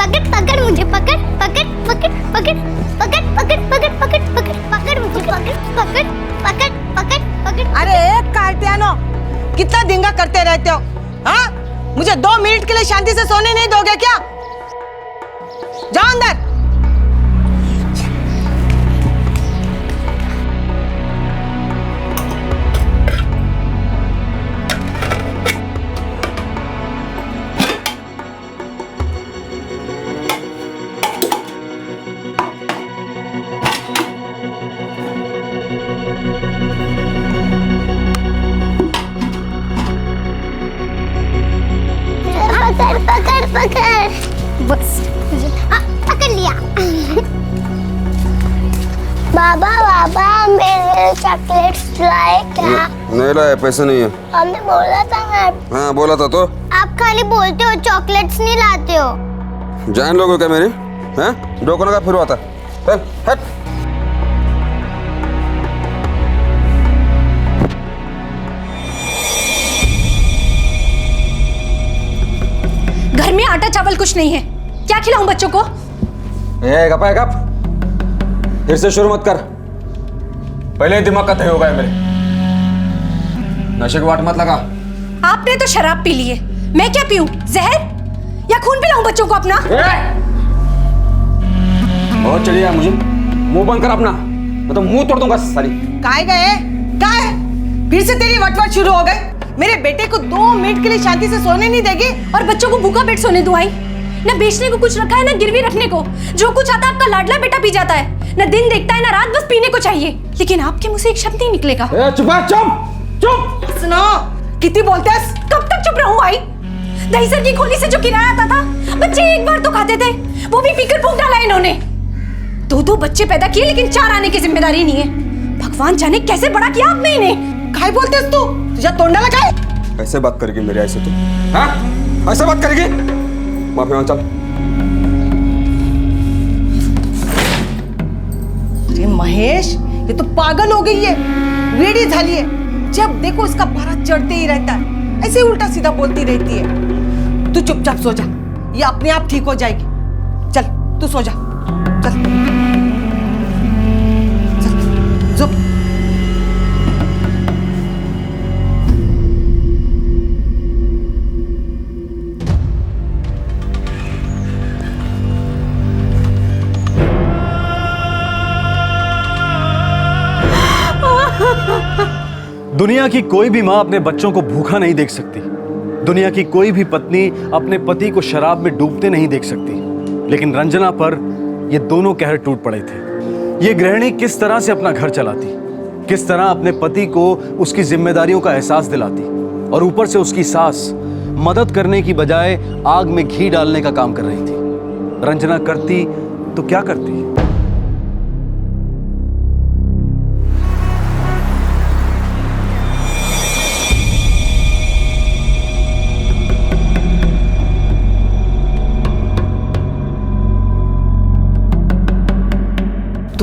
पकड़ पकड़ मुझे, पकड़ पकड़ पकड़ पकड़ पकड़ पकड़ पकड़ पकड़ पकड़ पकड़ मुझे, पकड़ पकड़ पकड़ पकड़ पकड़। अरे कार्तियानो, कितना दिंगा करते रहते हो? हाँ, मुझे 2 मिनट के लिए शांति से सोने नहीं दोगे क्या? जाओ अंदर। पकड़ पकड़ पकड़, बस पकड़ लिया। बाबा बाबा मेरे चॉकलेट्स लाए क्या? नहीं लाया, पैसे नहीं है। हमने बोला था ना। हाँ बोला था तो। आप खाली बोलते हो, चॉकलेट्स नहीं लाते हो। जान लोगे क्या मेरी? हैं? डोकोना का फिर आता। चल हट। घर में आटा चावल कुछ नहीं है, क्या खिलाऊं बच्चों को? गप फिर से शुरू मत कर, पहले ही दिमाग का तय होगा मेरे। नशे की वाट मत लगा। आपने तो शराब पी ली है, मैं क्या पीऊं? जहर या खून पिलाऊं बच्चों को अपना? बहुत चली है, मुझे मुंह बंद कर अपना, मैं तो मुंह तोड़ दूंगा साली। काय गए? काय? फिर से तेरी वटवट शुरू हो गई। मेरे बेटे को 2 मिनट के लिए शांति से सोने नहीं देगी। और बच्चों को भूखा पेट सोने दूं आई? न बेचने को कुछ रखा है, न गिरवी रखने को। जो कुछ आता आपका लाडला बेटा पी जाता है, न दिन देखता है न रात, बस पीने को चाहिए। लेकिन आपके मुंह से एक शब्द नहीं निकलेगा। चुप चुप। सुनो, कितनी बोलते हैं? कब तक चुप रहूं आई? दहीसर की खोली से जो किराया आता था, बच्चे एक बार तो खाते थे, वो भी पीकर फूंक डाला इन्होंने। 2 बच्चे पैदा किए, लेकिन 4 आने की जिम्मेदारी नहीं है। भगवान जाने कैसे बड़ा किया आपने इन्हें। काय बोलते तू? तुझा तोंडा लगाए? ऐसे बात करेगी मेरे ऐसे तू? हाँ? ऐसे बात करेगी? माफी मांग चल। अरे महेश, ये तो पागल हो गई है, वेड़ी झाली है। जब देखो इसका पारा चढ़ते ही रहता है, ऐसे उल्टा सीधा बोलती रहती है। तू चुपचाप सो जा, ये अपने आप ठीक हो जाएगी। चल तू सो जा, चल चल चुप। दुनिया की कोई भी माँ अपने बच्चों को भूखा नहीं देख सकती। दुनिया की कोई भी पत्नी अपने पति को शराब में डूबते नहीं देख सकती। लेकिन रंजना पर ये दोनों कहर टूट पड़े थे। ये गृहिणी किस तरह से अपना घर चलाती, किस तरह अपने पति को उसकी जिम्मेदारियों का एहसास दिलाती, और ऊपर से उसकी सास मदद करने की बजाय आग में घी डालने का काम कर रही थी। रंजना करती तो क्या करती?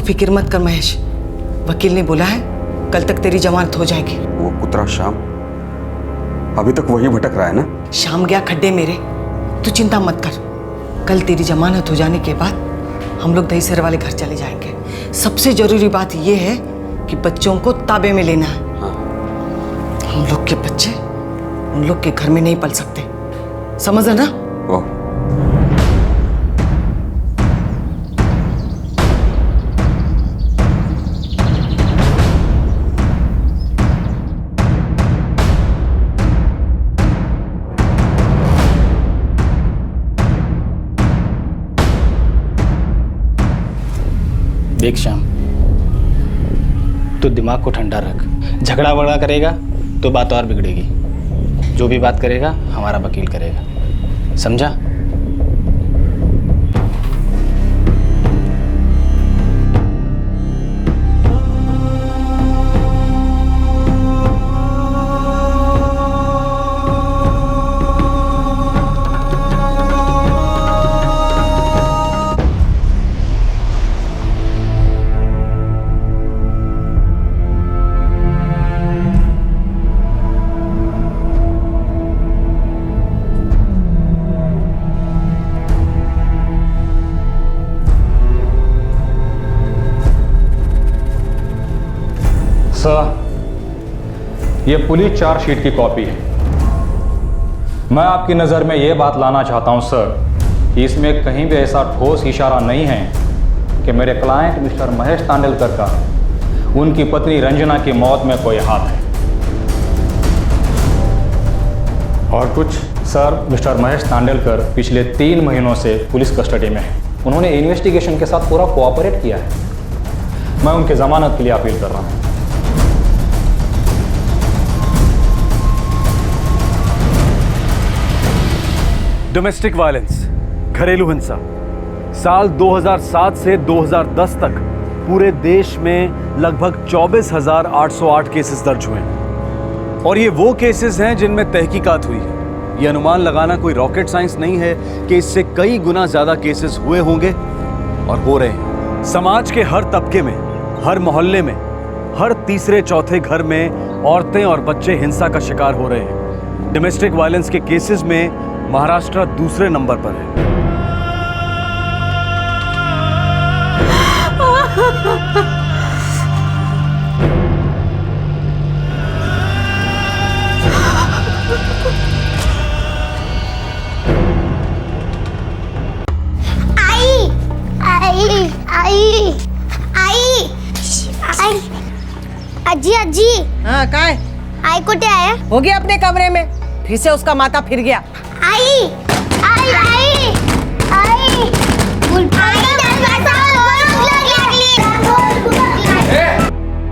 फिक्र मत कर महेश, वकील ने बोला है कल तक तेरी जमानत हो जाएगी। वो कुतरा श्याम अभी तक वही भटक रहा है ना? शाम गया खड्डे मेरे, तू चिंता मत कर। कल तेरी जमानत हो जाने के बाद हम लोग दहीसर वाले घर चले जाएंगे। सबसे जरूरी बात यह है कि बच्चों को ताबे में लेना है। हाँ। हम लोग के बच्चे उन लोग के घर में नहीं पल सकते, समझ ना? ओह, देख श्याम, तो दिमाग को ठंडा रख। झगड़ा वगड़ा करेगा तो बात और बिगड़ेगी। जो भी बात करेगा हमारा वकील करेगा, समझा? सर, ये पुलिस चार्जशीट की कॉपी है। मैं आपकी नज़र में ये बात लाना चाहता हूं सर कि इसमें कहीं भी ऐसा ठोस इशारा नहीं है कि मेरे क्लाइंट मिस्टर महेश तांडेलकर का उनकी पत्नी रंजना की मौत में कोई हाथ है। और कुछ सर, मिस्टर महेश तांडेलकर पिछले 3 महीनों से पुलिस कस्टडी में है। उन्होंने इन्वेस्टिगेशन के साथ पूरा कोऑपरेट किया है। मैं उनकी जमानत के लिए अपील कर रहा हूं। डोमेस्टिक वायलेंस, घरेलू हिंसा, साल 2007 से 2010 तक पूरे देश में लगभग 24,808 केसेस दर्ज हुए हैं। और ये वो केसेस हैं जिनमें तहकीकात हुई है। ये अनुमान लगाना कोई रॉकेट साइंस नहीं है कि इससे कई गुना ज्यादा केसेस हुए होंगे और हो रहे हैं। समाज के हर तबके में, हर मोहल्ले में, हर तीसरे चौथे घर में औरतें और बच्चे हिंसा का शिकार हो रहे हैं। डोमेस्टिक वायलेंस के केसेस में महाराष्ट्र दूसरे नंबर पर है। अजी अजी, हाँ कहाँ है? आई कुठे आहे? हो गया अपने कमरे में, फिर से उसका माथा फिर गया। आई आई आई आई दरवाजा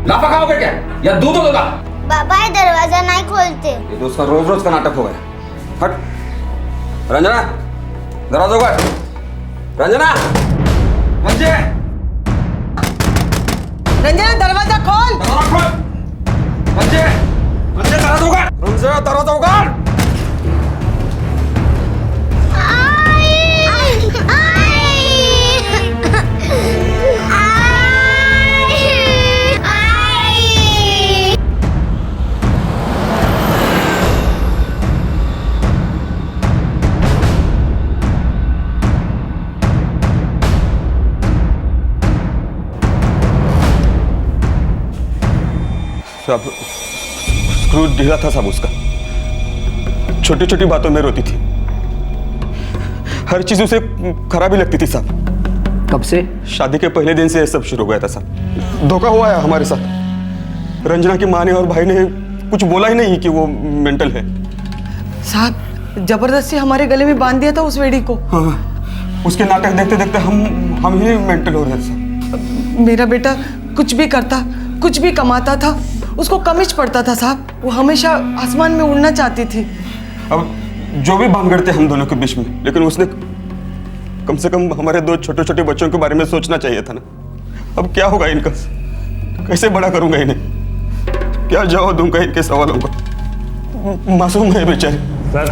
लाफा खाओगे क्या या दूध होगा? बाबा ये दरवाजा नहीं खोलते। ये तो उसका रोज रोज का नाटक हो गया। हट रंजना, दरवाजा उगाड़। रंजना, रंजना दरवाजा खोल। दरवाजा उगाड़। दरवाजा उगाड़। सब स्क्रू ढीला था सब उसका। छोटी छोटी बातों में रोती थी, हर चीज उसे खराब ही लगती थी साहब। कब से? शादी के पहले दिन से ये सब शुरू हो गया था साहब। धोखा हुआ है हमारे साथ। रंजना की माँ ने और भाई ने कुछ बोला ही नहीं कि वो मेंटल है। साहब जबरदस्ती हमारे गले में बांध दिया था उस वेड़ी को। हाँ, उसके नाटक देखते देखते हम ही मेंटल हो रहे थे साहब। मेरा बेटा कुछ भी करता, कुछ भी कमाता था, उसको कमिच पड़ता था साहब। वो हमेशा आसमान में उड़ना चाहती थी। अब जो भी भानगड़ थे हम दोनों के बीच में, लेकिन उसने कम से कम हमारे 2 छोटे छोटे बच्चों के बारे में सोचना चाहिए था ना। अब क्या होगा इनका? कैसे बड़ा करूंगा इन्हें? क्या जवाब दूंगा इनके सवालों का? मासूम है बेचारे। सर,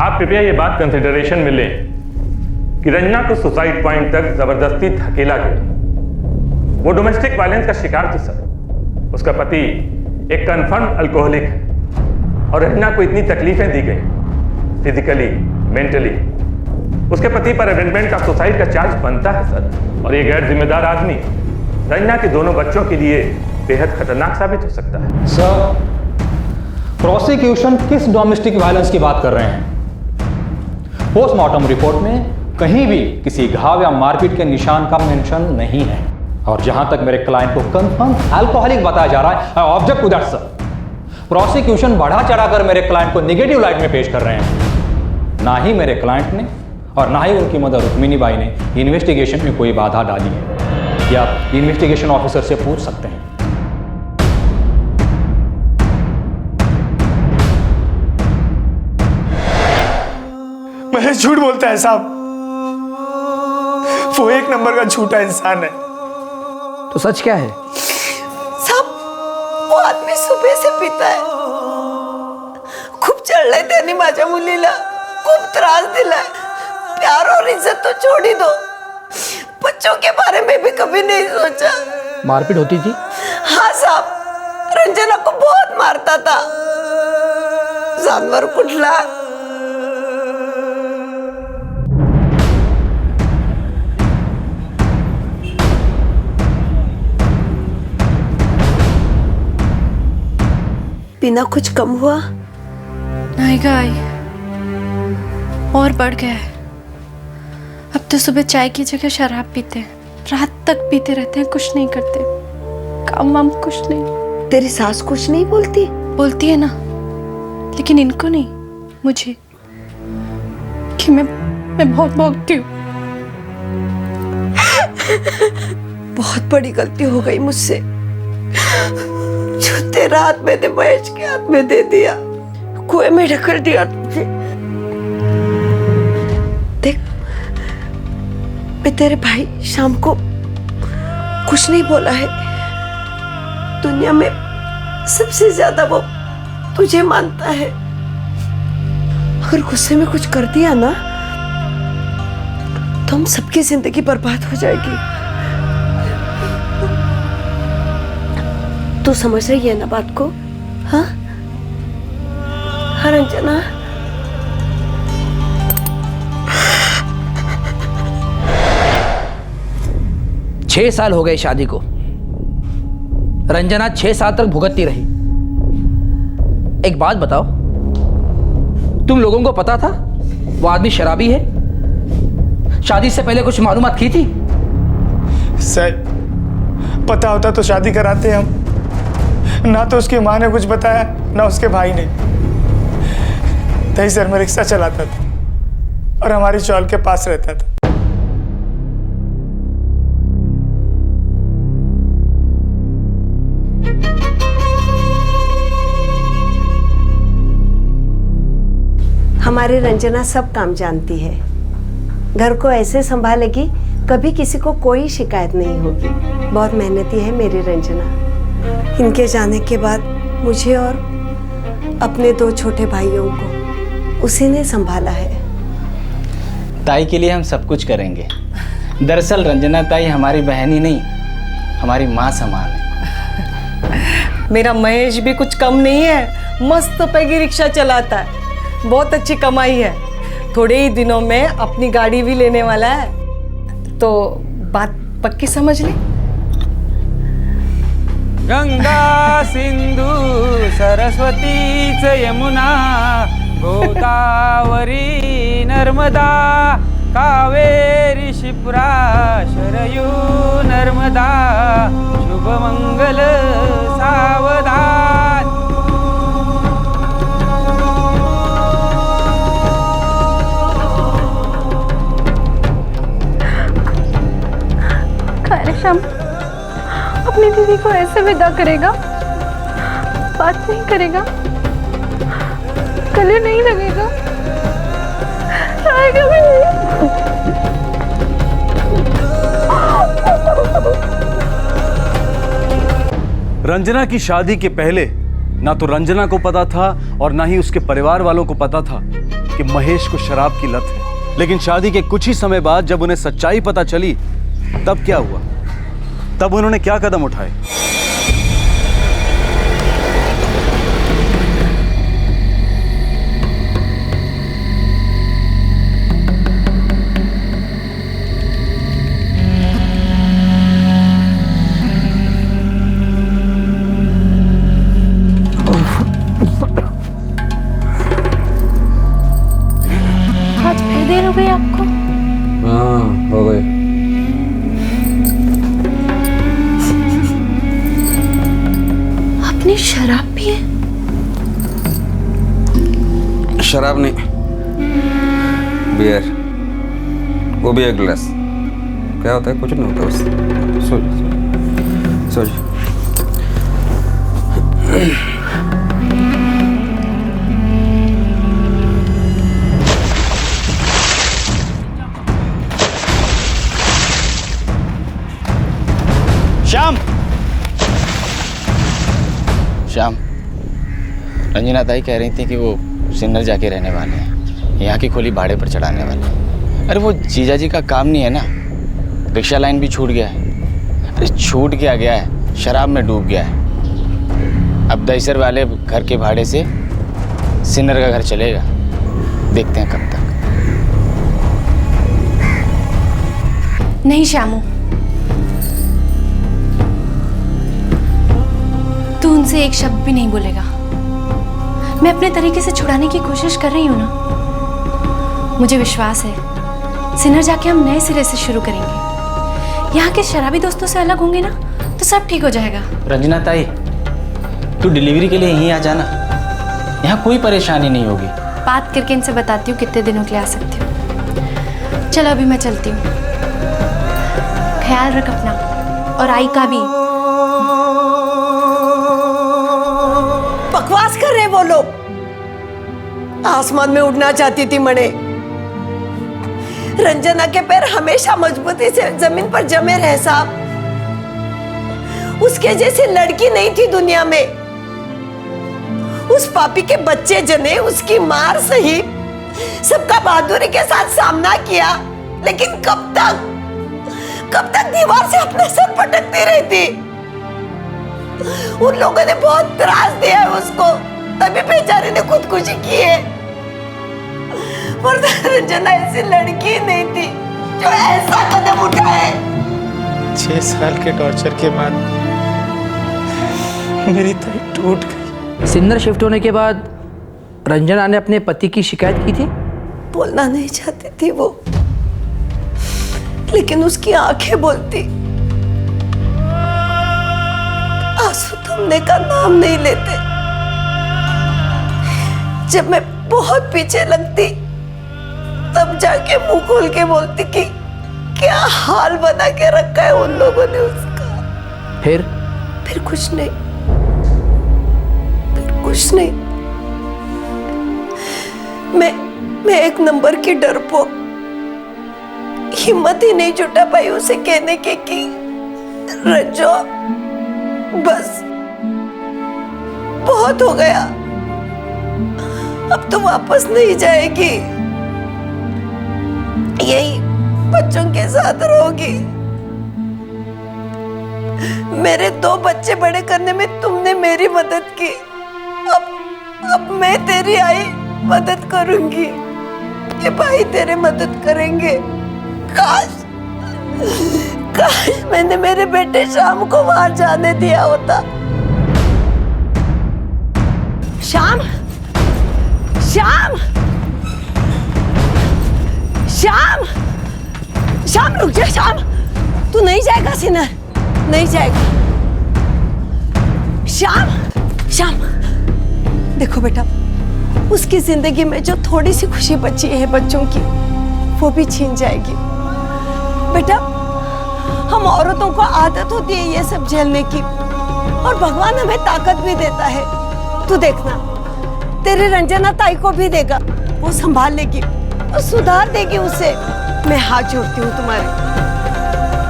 आप कृपया ये बात कंसिडरेशन में लें कि रंजना को सुसाइड पॉइंट तक जबरदस्ती धकेला गया। वो डोमेस्टिक वायलेंस का शिकार थी सर। उसका पति एक कन्फर्म अल्कोहलिक है और रंजना को इतनी तकलीफें दी गई, फिजिकली, मेंटली। उसके पति पर अमेंडमेंट का सुसाइड का चार्ज बनता है सर। और ये गैर जिम्मेदार आदमी रंजना के दोनों बच्चों के लिए बेहद खतरनाक साबित हो सकता है। सर, प्रोसिक्यूशन किस डोमेस्टिक वायलेंस की बात कर रहे हैं? पोस्टमार्टम रिपोर्ट में कहीं भी किसी घाव या मारपीट के निशान का मेंशन नहीं है। और जहां तक मेरे क्लाइंट को कंफर्म अल्कोहलिक बताया जा रहा है, I object to that sir. Prosecution बढ़ा चढ़ाकर मेरे क्लाइंट को नेगेटिव लाइट में पेश कर रहे हैं। ना ही मेरे क्लाइंट ने और ना ही उनकी मदर रुक्मिनी बाई ने इन्वेस्टिगेशन में कोई बाधा डाली है। ये आप इन्वेस्टिगेशन ऑफिसर से पूछ सकते हैं। महेश झूठ बोलता है साहब। वो 1 नंबर का झूठा इंसान है। तो सच क्या है? साहब वो आदमी सुबह से पीता है, खूप चढलंय त्यांनी माझ्या मुलीला, खूप त्रास दिलाय। प्यार और इज्जत तो छोड़ ही दो, बच्चों के बारे में भी कभी नहीं सोचा। मारपीट होती थी? हाँ साहब, रंजना को बहुत मारता था। जानवर कुठला। पीना कुछ कम हुआ? नहीं गाई, और बढ़ गया है। अब तो सुबह चाय की जगह शराब पीते हैं, रात तक पीते रहते हैं, कुछ नहीं करते, काम वाम कुछ नहीं। तेरी सास कुछ नहीं बोलती? बोलती है ना, लेकिन इनको नहीं, मुझे, कि मैं बहुत भोगती हूँ। बहुत बड़ी गलती हो गई मुझसे, जो तेरा हाथ मैंने महेश के हाथ में दे दिया, कुएं में ढकेल दिया तुझे। देख, मैं तेरे भाई शाम को कुछ नहीं बोला है। दुनिया में सबसे ज्यादा वो तुझे मानता है। अगर गुस्से में कुछ कर दिया ना, तो हम सबकी जिंदगी बर्बाद हो जाएगी। तू समझ रही है ना बात को? हाँ हाँ रंजना। छह साल हो गए शादी को। रंजना 6 साल तक भुगतती रही। एक बात बताओ, तुम लोगों को पता था वो आदमी शराबी है? शादी से पहले कुछ मालूमात की थी? सर, पता होता तो शादी कराते हम। ना तो उसकी माँ ने कुछ बताया, ना उसके भाई ने। दहीसर में रिक्शा चलाता था और हमारी चौल के पास रहता था। हमारी रंजना सब काम जानती है, घर को ऐसे संभालेगी कभी किसी को कोई शिकायत नहीं होगी। बहुत मेहनती है मेरी रंजना। इनके जाने के बाद मुझे और अपने 2 छोटे भाइयों को उसी ने संभाला है। ताई के लिए हम सब कुछ करेंगे। दरअसल रंजना ताई हमारी बहन ही नहीं, हमारी माँ समान है। मेरा महेश भी कुछ कम नहीं है, मस्त पैगी रिक्शा चलाता है, बहुत अच्छी कमाई है। थोड़े ही दिनों में अपनी गाड़ी भी लेने वाला है। तो बात पक्की समझ ले। गंगा सिंधु सरस्वती च यमुना गोदावरी नर्मदा कावेरी शिप्रा शरयू नर्मदा शुभ मंगल सावधान। श्याम अपनी दीदी को ऐसे विदा करेगा? बात नहीं करेगा? गले नहीं लगेगा? आएगा भी नहीं? रंजना की शादी के पहले ना तो रंजना को पता था और ना ही उसके परिवार वालों को पता था कि महेश को शराब की लत है। लेकिन शादी के कुछ ही समय बाद जब उन्हें सच्चाई पता चली, तब क्या हुआ? तब उन्होंने क्या कदम उठाए? आज फिर देर हो गई आपको? हाँ, हो गई। आपने शराब पी है? शराब नहीं, बियर, वो भी 1 गिलास। क्या होता है? कुछ नहीं होता उससे। सो जा। श्याम, श्याम, रंजना ताई कह रही थी कि वो सिन्नर जाके रहने वाले हैं, यहाँ की खोली भाड़े पर चढ़ाने वाले हैं। अरे वो जीजा जी का काम नहीं है ना, रिक्शा लाइन भी छूट गया है। अरे छूट क्या गया है, शराब में डूब गया है। अब दहीसर वाले घर के भाड़े से सिन्नर का घर चलेगा, देखते हैं कब तक। नहीं श्यामू, तू उनसे एक शब्द भी नहीं बोलेगा। मैं अपने तरीके से छुड़ाने की कोशिश कर रही हूँ ना। मुझे विश्वास है सिन्नर जाके हम नए सिरे से शुरू करेंगे। यहाँ के शराबी दोस्तों से अलग होंगे ना तो सब ठीक हो जाएगा। रंजना ताई, तू डिलीवरी के लिए यहीं आ जाना, यहाँ कोई परेशानी नहीं होगी। बात करके इनसे बताती हूँ कितने दिनों के लिए आ सकती हूँ। चलो अभी मैं चलती हूँ, ख्याल रख अपना और आई का भी। बकवास कर रहे वो लोग। आसमान में उड़ना चाहती थी मणे। रंजना के पैर हमेशा मजबूती से जमीन पर जमे रहे साहब। उसके जैसी लड़की नहीं थी दुनिया में। उस पापी के बच्चे जने उसकी मार सही सबका बहादुरी के साथ सामना किया, लेकिन कब तक दीवार से अपने सर पटकती रहती। उन लोगों ने बहुत त्रास दिया है उसको, तभी बेचारे ने खुदकुशी की है। वरना रंजना ऐसी लड़की नहीं थी जो ऐसा कदम उठाए। 6 साल के टॉर्चर के बाद मेरी ताई टूट गई। सिन्नर शिफ्ट होने के बाद रंजना ने अपने पति की शिकायत की थी? बोलना नहीं चाहती थी वो, लेकिन उसकी आंखें बोलती। आंसू थमने का नाम नहीं लेते। जब मैं बहुत पीछे लगती तब जाके मुंह खोल के बोलती कि क्या हाल बना के रखा है उन लोगों ने उसका। फिर कुछ नहीं, कुछ नहीं। मैं एक नंबर की डरपोक, हिम्मत ही नहीं जुटा पाई उसे कहने के कि रंजो बस बहुत हो गया, अब तो वापस नहीं जाएगी, यही बच्चों के साथ रहोगी। मेरे 2 बच्चे बड़े करने में तुमने मेरी मदद की, अब मैं तेरी आई मदद करूंगी, ये भाई तेरे मदद करेंगे। काश मैंने मेरे बेटे श्याम को वहां जाने दिया होता। श्याम श्याम श्याम श्याम रुक जा। श्याम तू नहीं जाएगा सिन्नर, नहीं जाएगा। श्याम देखो बेटा, उसकी जिंदगी में जो थोड़ी सी खुशी बची है बच्चों की, वो भी छीन जाएगी। बेटा हम औरतों को आदत होती है ये सब झेलने की, और भगवान हमें ताकत भी देता है। तू देखना तेरे रंजना ताई को भी देगा, वो संभाल लेगी और सुधार देगी उसे। मैं हाथ जोड़ती हूँ तुम्हारे,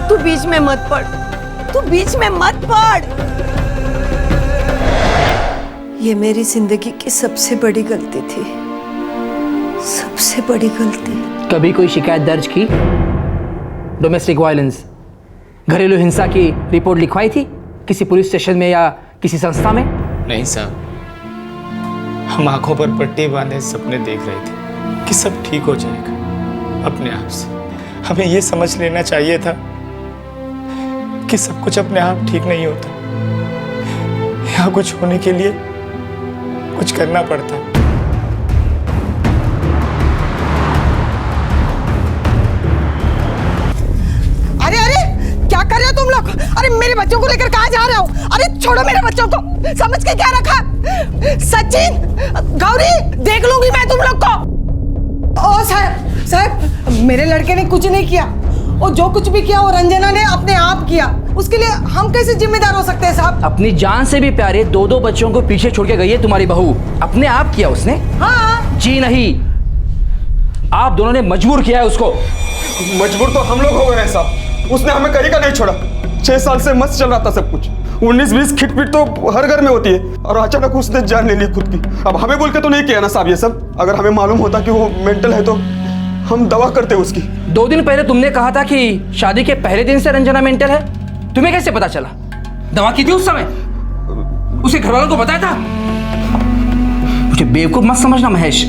तू बीच में मत पड़, तू बीच में मत पड़। ये मेरी जिंदगी की सबसे बड़ी गलती थी, सबसे बड़ी गलती। कभी कोई शिकायत दर्ज की? डोमेस्टिक वायलेंस, घरेलू हिंसा की रिपोर्ट लिखवाई थी किसी पुलिस स्टेशन में या किसी संस्था में? नहीं साहब, हम आंखों पर पट्टी बांधे सपने देख रहे थे कि सब ठीक हो जाएगा अपने आप से। हमें ये समझ लेना चाहिए था कि सब कुछ अपने आप ठीक नहीं होता, यहाँ कुछ होने के लिए कुछ करना पड़ता। अरे क्या कर रहे हो तुम लोग? अरे मेरे बच्चों को लेकर कहाँ जा रहे हो? अरे छोड़ो मेरे बच्चों को, समझ के क्या रखा? सचिन, गौरी, देख लूंगी मैं तुम लोग को। ओ साहब, मेरे लड़के ने कुछ नहीं किया, और जो कुछ भी किया वो रंजना ने अपने आप किया, उसके लिए हम कैसे जिम्मेदार हो सकते हैं साहब? अपनी जान से भी प्यारे 2 बच्चों को पीछे छोड़ के गई है तुम्हारी बहू, अपने आप किया उसने? हाँ। जी नहीं, आप दोनों ने मजबूर किया है उसको। मजबूर तो हम लोग हो गए हैं साहब, उसने हमें कहीं का नहीं छोड़ा। 6 साल से मस्त चल रहा था सब कुछ, 19-20 खिटपिट तो हर घर में होती है, और अचानक उसने जान ले ली खुद की। अब हमें बोल के तो नहीं किया ना साहब ये सब, अगर हमें मालूम होता कि वो मेंटल है तो हम दवा करते उसकी। 2 दिन पहले तुमने कहा था कि शादी के पहले दिन से रंजना मेंटल है, तुम्हें कैसे पता चला? दवा की थी उस समय? उसे घर वालों को बताया था? मुझे बेवकूफ मत समझना महेश,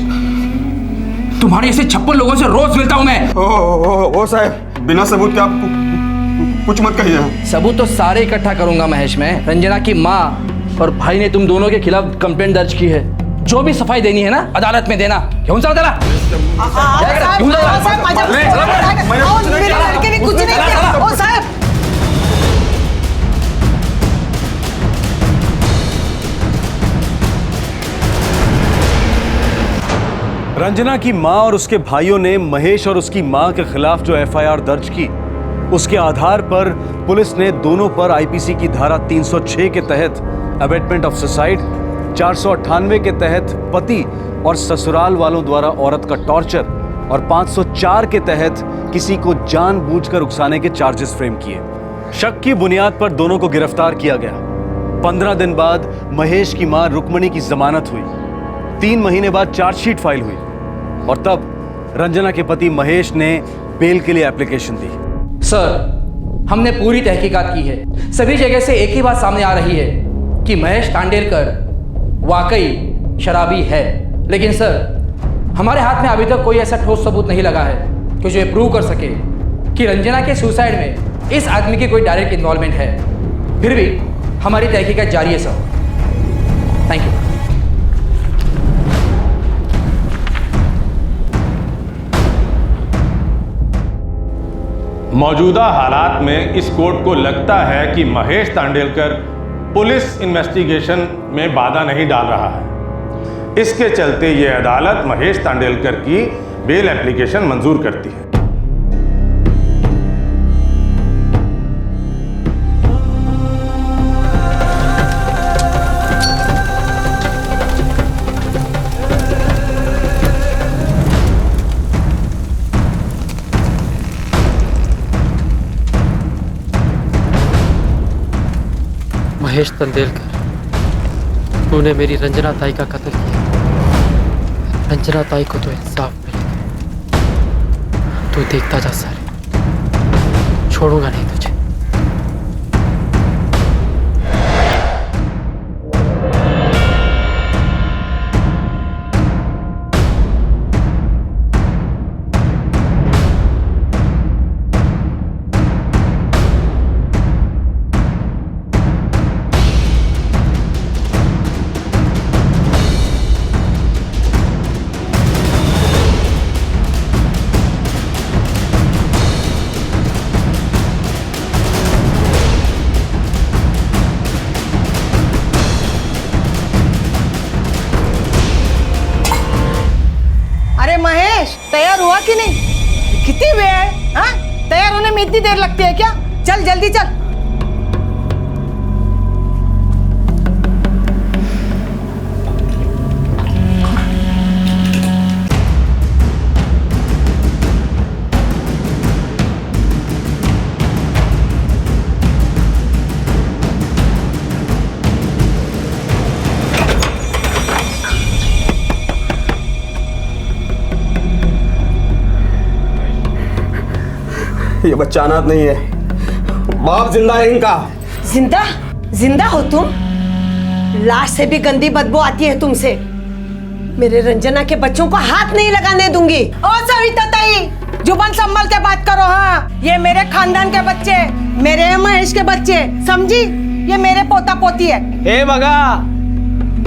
तुम्हारे ऐसे 56 लोगों से रोज मिलता हूं मैं। ओ साहब, बिना सबूत के आप कुछ मत कहिए। सबूत तो सारे इकट्ठा करूंगा महेश मैं। रंजना की माँ और भाई ने तुम दोनों के खिलाफ कंप्लेंट दर्ज की है, जो भी सफाई देनी है ना अदालत में देना। घेऊन चला त्याला। घेऊन चला। मेरे लड़के ने कुछ नहीं किया। ओ साहब, रंजना की मां और उसके भाइयों ने महेश और उसकी मां के खिलाफ जो एफआईआर दर्ज की, उसके आधार पर पुलिस ने दोनों पर आईपीसी की धारा 306 के तहत अबेटमेंट ऑफ सुसाइड, 498 के तहत पति और ससुराल वालों द्वारा औरत का टॉर्चर और 504 के तहत किसी को जानबूझकर उकसाने के चार्जेस फ्रेम किए। शक की बुनियाद पर दोनों को गिरफ्तार किया गया। 15 दिन बाद महेश की मां रुक्मणी की जमानत हुई। 3 महीने बाद चार्जशीट फाइल हुई और तब रंजना के पति महेश ने बेल के लिए एप्लीकेशन दी। सर, हमने पूरी तहकीकात की है। सभी जगह से एक ही बात सामने आ रही है कि महेश तांडेलकर वाकई शराबी है। लेकिन सर, हमारे हाथ में अभी तक कोई ऐसा ठोस सबूत नहीं लगा है कि जो ये प्रूव कर सके कि रंजना के सुसाइड में इस आदमी की कोई डायरेक्ट इन्वॉल्वमेंट है। फिर भी हमारी तहकीकात जारी है सर। Thank you. मौजूदा हालात में इस कोर्ट को लगता है कि महेश तांडेलकर पुलिस इन्वेस्टिगेशन में बाधा नहीं डाल रहा है। इसके चलते यह अदालत महेश तांडेलकर की बेल एप्लीकेशन मंजूर करती है। महेश तांडेलकर, तूने मेरी रंजना ताई का कत्ल किया। रंजना ताई को तो इंसाफ मिलेगा। तू देखता जा सारे, छोड़ूंगा नहीं तुझे। तैयार हुआ कि नहीं? कितनी वे है? हाँ? तैयार होने में इतनी देर लगती है क्या? चल जल्दी चल। ये बच्चा अनाथ नहीं है, बाप जिंदा है इनका। जिंदा? जिंदा हो तुम? लाश से भी गंदी बदबू आती है तुमसे। मेरे रंजना के बच्चों को हाथ नहीं लगाने दूंगी। ओ सविता ताई, जुबान संभाल के बात करो। हाँ, ये मेरे खानदान के बच्चे, मेरे महेश के बच्चे, समझी? ये मेरे पोता पोती है। ए बगा,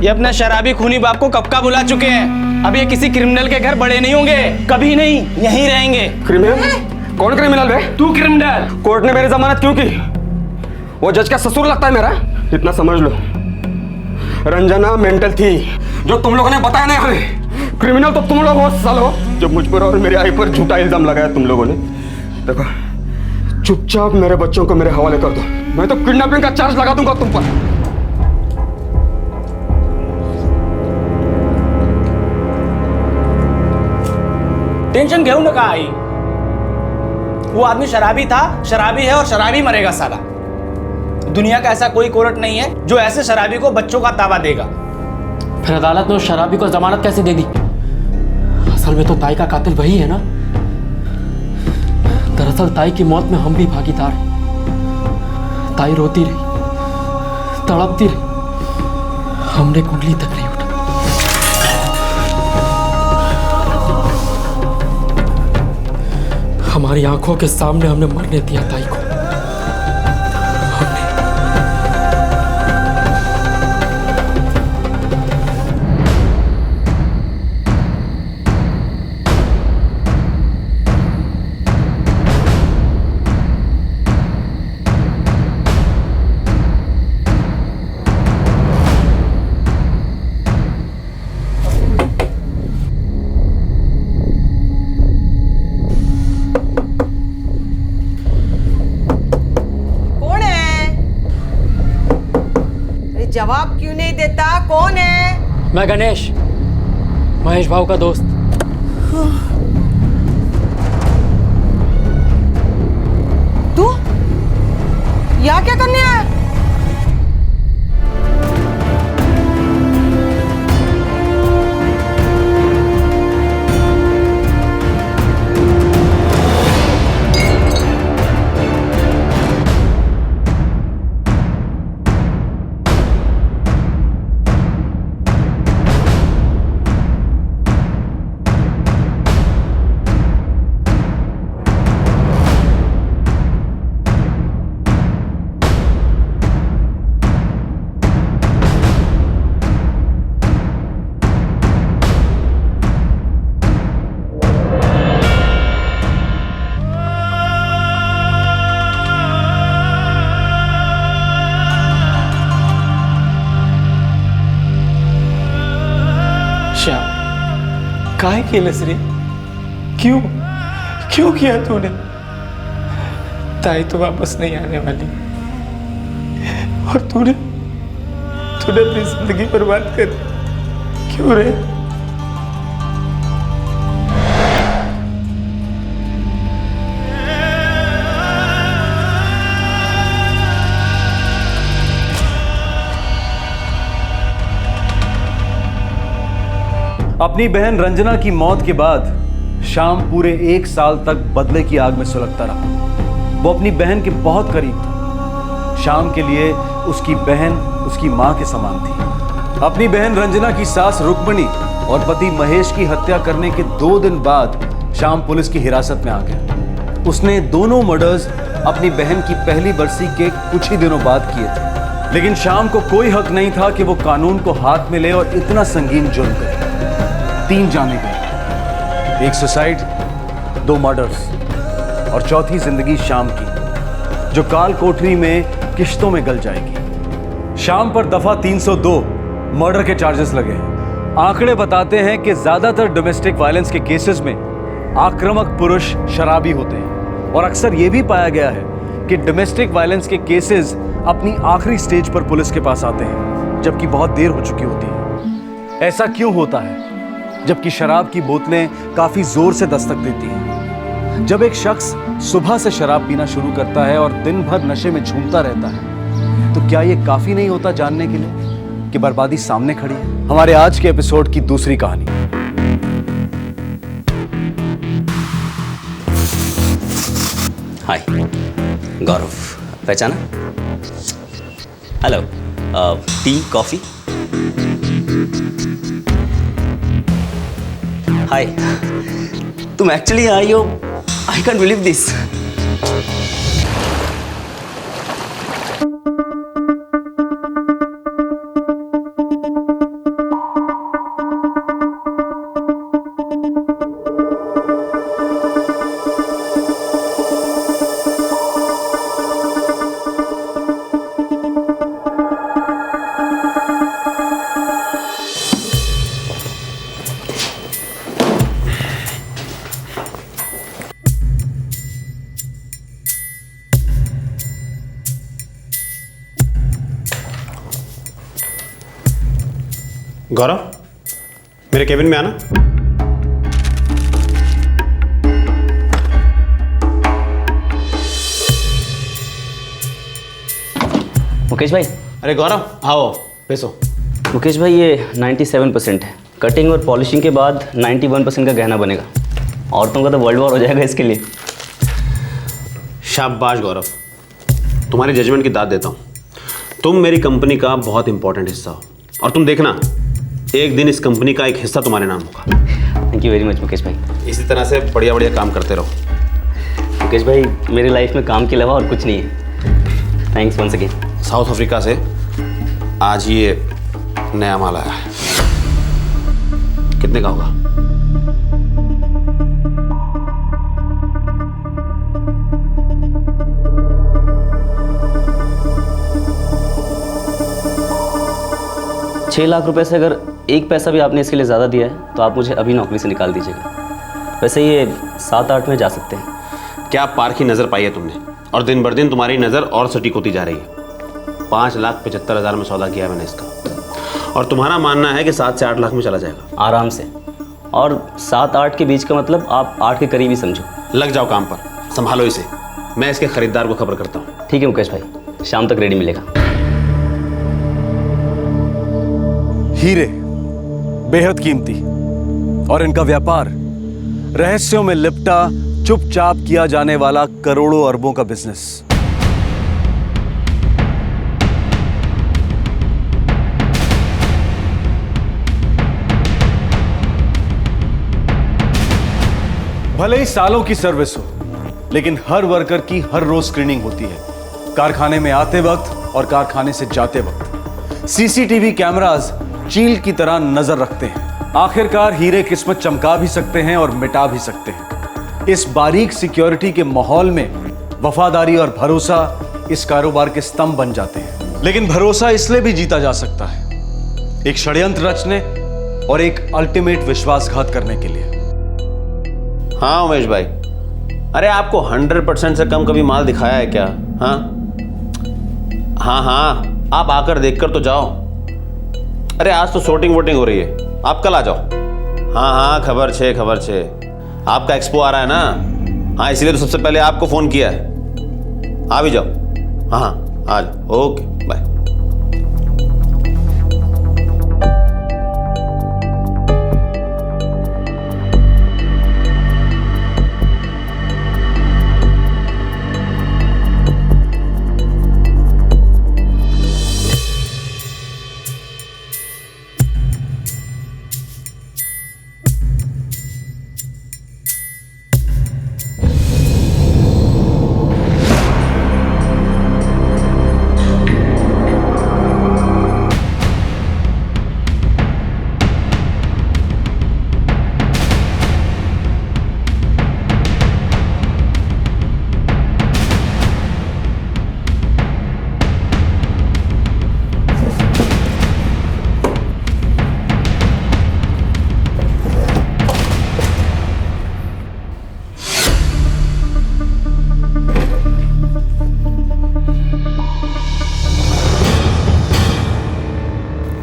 ये अपना शराबी खूनी बाप को कब का बुला चुके हैं। अब ये किसी क्रिमिनल के घर बड़े नहीं होंगे, कभी नहीं, यहीं रहेंगे। क्रिमिनल? कौन क्रिमिनल है? तू क्रिमिनल। कोर्ट ने मेरी जमानत क्यों की? वो जज का ससुर लगता है मेरा। इतना समझ लो, रंजना मेंटल थी, जो तुम लोगों ने बताया नहीं हमें। क्रिमिनल तो तुम लोग हो सालो, जब मुझ पर और मेरी आई पर झूठा इल्जाम लगाया तुम लोगों ने। देखो, चुपचाप मेरे बच्चों को मेरे हवाले कर दो, मैं तो किडनैपिंग का चार्ज लगा दूंगा तुम पर। टेंशन घेऊ नका आई। वो आदमी शराबी था, शराबी है और शराबी मरेगा साला। दुनिया का ऐसा कोई कोर्ट नहीं है जो ऐसे शराबी को बच्चों का दावा देगा। फिर अदालत ने उस शराबी को जमानत कैसे दे दी? असल में तो ताई का कातिल वही है ना। दरअसल ताई की मौत में हम भी भागीदार हैं। ताई रोती रही, तड़पती रही, हमने कुंडली तक नहीं उठा। हमारी आंखों के सामने हमने मरने दिया ताई को। देता। कौन है? मैं गणेश, महेश भाव का दोस्त। तू यहाँ क्या करने आया? काहे केलस रे? क्यों क्यों किया तूने? ताई तो वापस नहीं आने वाली और तूने अपनी जिंदगी बर्बाद कर दी। क्यों रे? अपनी बहन रंजना की मौत के बाद श्याम पूरे 1 साल तक बदले की आग में सुलगता रहा। वो अपनी बहन के बहुत करीब था। श्याम के लिए उसकी बहन उसकी मां के समान थी। अपनी बहन रंजना की सास रुक्मणी और पति महेश की हत्या करने के 2 दिन बाद श्याम पुलिस की हिरासत में आ गया। उसने दोनों मर्डर्स अपनी बहन की पहली बरसी के कुछ ही दिनों बाद किए थे, लेकिन श्याम को कोई हक नहीं था कि वो कानून को हाथ में ले और इतना संगीन जुर्म करे। 3 जाने गए, 1 सुसाइड, 2 मर्डर्स और चौथी जिंदगी श्याम की, जो काल कोठरी में किश्तों में गल जाएगी। श्याम पर दफा 302 मर्डर के चार्जेस लगे हैं। आंकड़े बताते हैं कि ज्यादातर डोमेस्टिक वायलेंस के केसेस में आक्रामक पुरुष शराबी होते हैं और अक्सर यह भी पाया गया है कि डोमेस्टिक वायलेंस के केसेस अपनी आखिरी स्टेज पर पुलिस के पास आते हैं, जबकि बहुत देर हो चुकी होती है। ऐसा क्यों होता है? जबकि शराब की बोतलें काफी जोर से दस्तक देती हैं। जब एक शख्स सुबह से शराब पीना शुरू करता है और दिन भर नशे में झूमता रहता है, तो क्या यह काफी नहीं होता जानने के लिए कि बर्बादी सामने खड़ी है? हमारे आज के एपिसोड की दूसरी कहानी। हाय, गौरव, पहचाना? Hello, tea coffee? हाय, तुम एक्चुअली आई हो? I can't believe this. Gaurav, मेरे केबिन में आना। मुकेश भाई। अरे गौरव, आओ बैसो। मुकेश भाई, ये 97% है। कटिंग और पॉलिशिंग के बाद 91% का गहना बनेगा। औरतों का तो वर्ल्ड वॉर हो जाएगा इसके लिए। शाबाश गौरव, तुम्हारी जजमेंट की दाद देता हूँ। तुम मेरी कंपनी का बहुत इंपॉर्टेंट हिस्सा हो और तुम देखना, एक दिन इस कंपनी का एक हिस्सा तुम्हारे नाम होगा। Thank you very much Mukesh भाई। इसी तरह से बढ़िया बढ़िया काम करते रहो। मुकेश भाई, मेरी लाइफ में काम के अलावा और कुछ नहीं है। Thanks once again. South Africa से आज ये नया माल आया है। कितने का होगा? ₹6 लाख से अगर 1 पैसा भी आपने इसके लिए ज़्यादा दिया है तो आप मुझे अभी नौकरी से निकाल दीजिएगा। वैसे ये 7-8 में जा सकते हैं। क्या पार की नज़र पाई है तुमने? और दिन बर दिन तुम्हारी नज़र और सटीक होती जा रही है। 5,75,000 में सौदा किया है मैंने इसका। और तुम्हारा मानना है कि 7 से 8 लाख में चला जाएगा? आराम से। और 7-8 के बीच का मतलब आप 8 के करीब ही समझो। लग जाओ काम पर, संभालो इसे। मैं इसके खरीदार को खबर करता हूँ। ठीक है मुकेश भाई, शाम तक रेडी मिलेगा। हीरे बेहद कीमती और इनका व्यापार रहस्यों में लिपटा चुपचाप किया जाने वाला करोड़ों अरबों का बिजनेस। भले ही सालों की सर्विस हो, लेकिन हर वर्कर की हर रोज स्क्रीनिंग होती है, कारखाने में आते वक्त और कारखाने से जाते वक्त। सीसीटीवी कैमरास चील की तरह नजर रखते हैं। आखिरकार हीरे किस्मत चमका भी सकते हैं और मिटा भी सकते हैं। इस बारीक सिक्योरिटी के माहौल में वफादारी और भरोसा इस कारोबार के स्तंभ बन जाते हैं। लेकिन भरोसा इसलिए भी जीता जा सकता है, एक षड्यंत्र रचने और एक अल्टीमेट विश्वासघात करने के लिए। हाँ उमेश भाई, अरे आपको 100% से कम कभी माल दिखाया है क्या? हाँ, आप आकर देखकर तो जाओ। अरे आज तो sorting वोटिंग हो रही है, आप कल आ जाओ। हाँ, खबर छे। आपका एक्सपो आ रहा है ना? हाँ, इसलिए तो सबसे पहले आपको फोन किया है। आ भी जाओ। हाँ, आ जाओ। Okay, bye.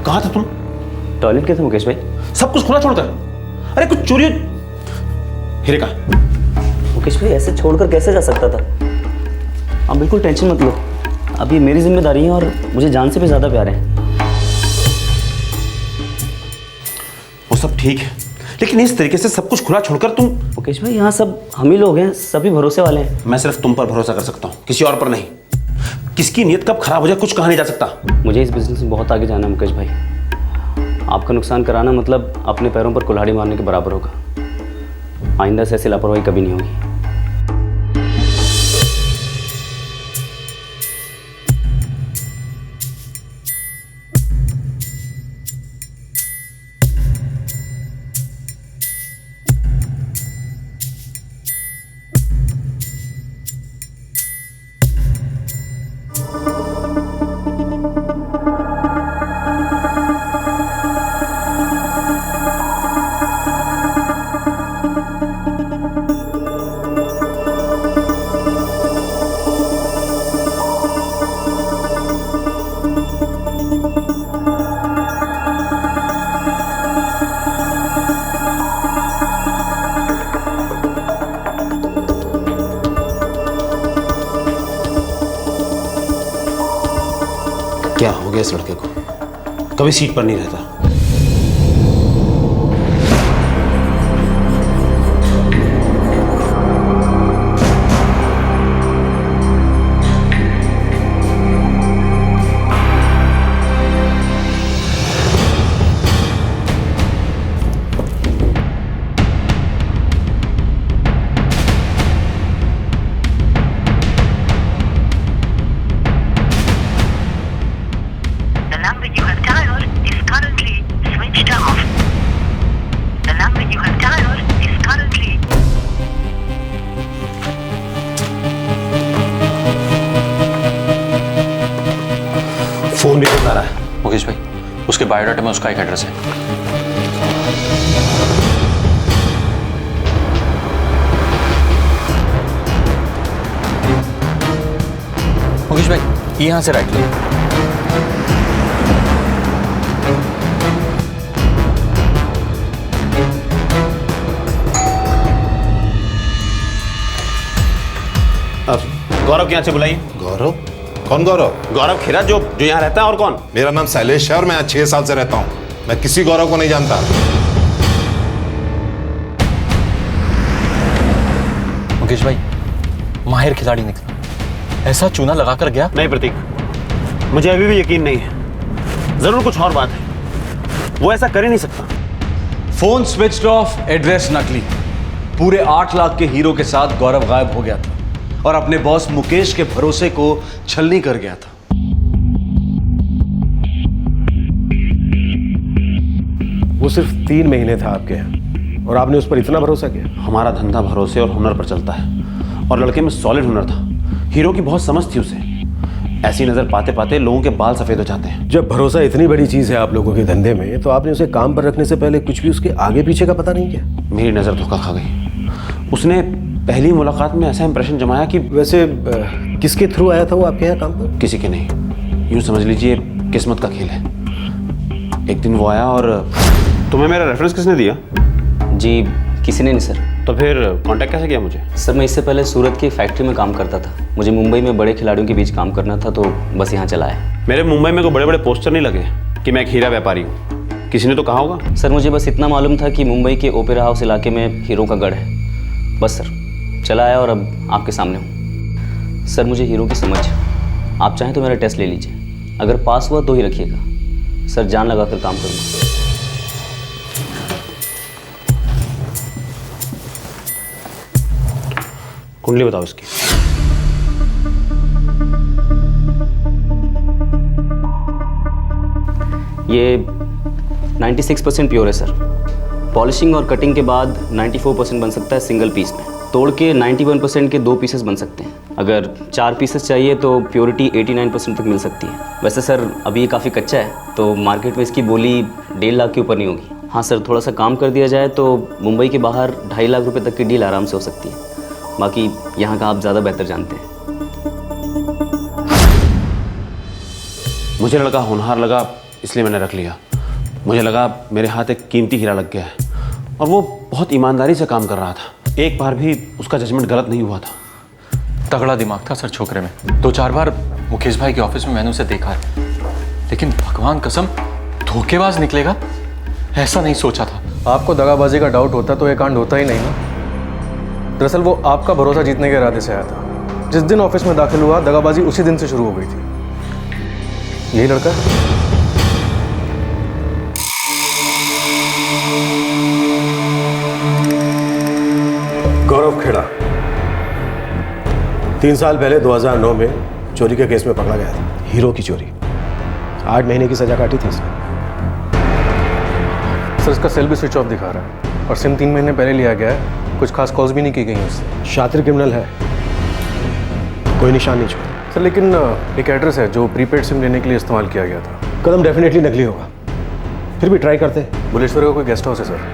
कहाँ था तुम? टॉयलेट गए थे मुकेश भाई। सब कुछ खुला छोड़कर? अरे कुछ चोरी। हीरे का मुकेश भाई ऐसे छोड़कर कैसे जा सकता था? आप बिल्कुल टेंशन मत लो, अभी मेरी जिम्मेदारी है और मुझे जान से भी ज्यादा प्यार है। वो सब ठीक है, लेकिन इस तरीके से सब कुछ खुला छोड़कर तुम। मुकेश भाई यहाँ सब हम ही लोग हैं, सभी भरोसे वाले हैं। मैं सिर्फ तुम पर भरोसा कर सकता हूँ, किसी और पर नहीं। किसकी नीयत कब खराब हो जाए कुछ कहा नहीं जा सकता। मुझे इस बिजनेस में बहुत आगे जाना है मुकेश भाई। आपका नुकसान कराना मतलब अपने पैरों पर कुल्हाड़ी मारने के बराबर होगा। आइंदा से ऐसी लापरवाही कभी नहीं होगी। क्या हो गया इस लड़के को? कभी सीट पर नहीं रहता। फोन भी बता रहा है। मुकेश भाई, उसके बायोडाटा में उसका एक एड्रेस है। मुकेश भाई, यहाँ से राइट लो। गौरव के यहाँ से बुलाइए। गौरव? कौन गौरव? गौरव खेरा जो यहाँ रहता है। और कौन? मेरा नाम शैलेश है और मैं यहाँ 6 साल से रहता हूँ। मैं किसी गौरव को नहीं जानता। मुकेश भाई, माहिर खिलाड़ी निकला, ऐसा चूना लगाकर गया। नहीं प्रतीक, मुझे अभी भी यकीन नहीं है। जरूर कुछ और बात है, वो ऐसा कर ही नहीं सकता। फोन स्विच्ड ऑफ, एड्रेस नकली। पूरे 8 लाख के हीरो के साथ गौरव गायब हो गया था और अपने बॉस मुकेश के भरोसे को छलनी कर गया था। वो सिर्फ 3 महीने था आपके यहाँ और आपने उस पर इतना भरोसा किया। हमारा धंधा भरोसे और हुनर पर चलता है और लड़के में सॉलिड हुनर था। हीरो की बहुत समझ थी उसे। ऐसी नजर पाते पाते लोगों के बाल सफेद हो जाते हैं। जब भरोसा इतनी बड़ी चीज है आप लोगों के धंधे में, तो आपने उसे काम पर रखने से पहले कुछ भी उसके आगे पीछे का पता नहीं किया? मेरी नजर धोखा खा गई। उसने पहली मुलाकात में ऐसा इंप्रेशन जमाया कि वैसे किसके थ्रू आया था वो आपके यहाँ काम पर? किसी के नहीं, यूं समझ लीजिए किस्मत का खेल है। एक दिन वो आया। और तुम्हें मेरा रेफरेंस किसने दिया? जी किसी ने नहीं सर। तो फिर कांटेक्ट कैसे किया मुझे? सर मैं इससे पहले सूरत की फैक्ट्री में काम करता था। मुझे मुंबई में बड़े खिलाड़ियों के बीच काम करना था, तो बस यहाँ चला आया। मेरे मुंबई में कोई बड़े बड़े पोस्टर नहीं लगे कि मैं एक हीरा व्यापारी हूँ। किसी ने तो कहा होगा। सर मुझे बस इतना मालूम था कि मुंबई के ओपेरा हाउस इलाके में हीरो का गढ़ है। बस सर चला आया और अब आपके सामने हूँ। सर मुझे हीरो की समझ, आप चाहें तो मेरा टेस्ट ले लीजिए। अगर पास हुआ तो ही रखिएगा। सर जान लगा कर काम करूँगा। कुंडली बताओ इसकी। ये 96% प्योर है सर। पॉलिशिंग और कटिंग के बाद 94% बन सकता है सिंगल पीस में। तोड़ के 91% के 2 पीसेस बन सकते हैं। अगर 4 पीसेस चाहिए तो प्योरिटी 89% तक मिल सकती है। वैसे सर अभी ये काफ़ी कच्चा है, तो मार्केट में इसकी बोली 1.5 लाख के ऊपर नहीं होगी। हाँ सर, थोड़ा सा काम कर दिया जाए तो मुंबई के बाहर 2.5 लाख रुपए तक की डील आराम से हो सकती है। बाकी यहाँ का आप ज़्यादा बेहतर जानते हैं। मुझे लड़का होनहार लगा, इसलिए मैंने रख लिया। मुझे लगा मेरे हाथ एक कीमती हीरा लग गया है और वो बहुत ईमानदारी से काम कर रहा था। एक बार भी उसका जजमेंट गलत नहीं हुआ था। तगड़ा दिमाग था सर छोकरे में। 2-4 बार मुकेश भाई के ऑफिस में मैंने उसे देखा है, लेकिन भगवान कसम धोखेबाज निकलेगा ऐसा नहीं सोचा था। आपको दगाबाजी का डाउट होता तो ये कांड होता ही नहीं ना। दरअसल वो आपका भरोसा जीतने के इरादे से आया था। जिस दिन ऑफिस में दाखिल हुआ, दगाबाजी उसी दिन से शुरू हो गई थी। यही लड़का? गौरव खेड़ा 3 साल पहले 2009 में चोरी के केस में पकड़ा गया था। हीरो की चोरी। 8 महीने की सजा काटी थी इसने। सर इसका सेल भी स्विच ऑफ दिखा रहा है और सिम 3 महीने पहले लिया गया है। कुछ खास कॉल्स भी नहीं की गई उससे। शातिर क्रिमिनल है, कोई निशान नहीं छोड़ा। सर लेकिन एक एड्रेस है जो प्रीपेड सिम लेने के लिए इस्तेमाल किया गया था। कदम डेफिनेटली नकली होगा, फिर भी ट्राई करते हैं। बुलेश्वर का कोई गेस्ट हाउस है सर।